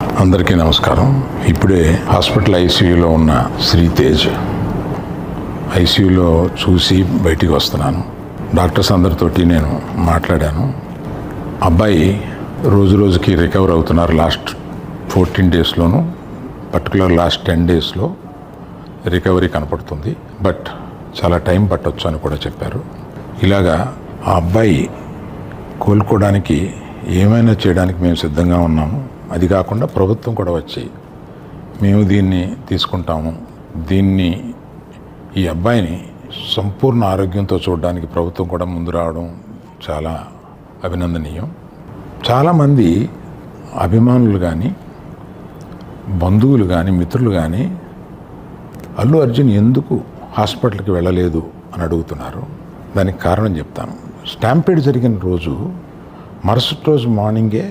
అందరికీ నమస్కారం. ఇప్పుడే హాస్పిటల్ ఐసీయూలో ఉన్న శ్రీతేజ్ ఐసీయూలో చూసి బయటికి వస్తున్నాను. డాక్టర్స్ అందరితోటి నేను మాట్లాడాను. అబ్బాయి రోజు రోజుకి రికవర్ అవుతున్నారు. లాస్ట్ 14 డేస్లోనూ పర్టికులర్ లాస్ట్ 10 డేస్లో రికవరీ కనపడుతుంది. బట్ చాలా టైం పట్టొచ్చు అని కూడా చెప్పారు. ఇలాగా ఆ అబ్బాయి కోలుకోవడానికి ఏమైనా చేయడానికి మేము సిద్ధంగా ఉన్నాము. అది కాకుండా ప్రభుత్వం కూడా వచ్చి మేము దీన్ని తీసుకుంటాము, ఈ అబ్బాయిని సంపూర్ణ ఆరోగ్యంతో చూడడానికి ప్రభుత్వం కూడా ముందు రావడం చాలా అభినందనీయం. చాలామంది అభిమానులు కానీ, బంధువులు కానీ, మిత్రులు కానీ అల్లు అర్జున్ ఎందుకు హాస్పిటల్కి వెళ్ళలేదు అని అడుగుతున్నారు. దానికి కారణం చెప్తాను. స్టాంపేడ్ జరిగిన రోజు మరుసటి రోజు మార్నింగే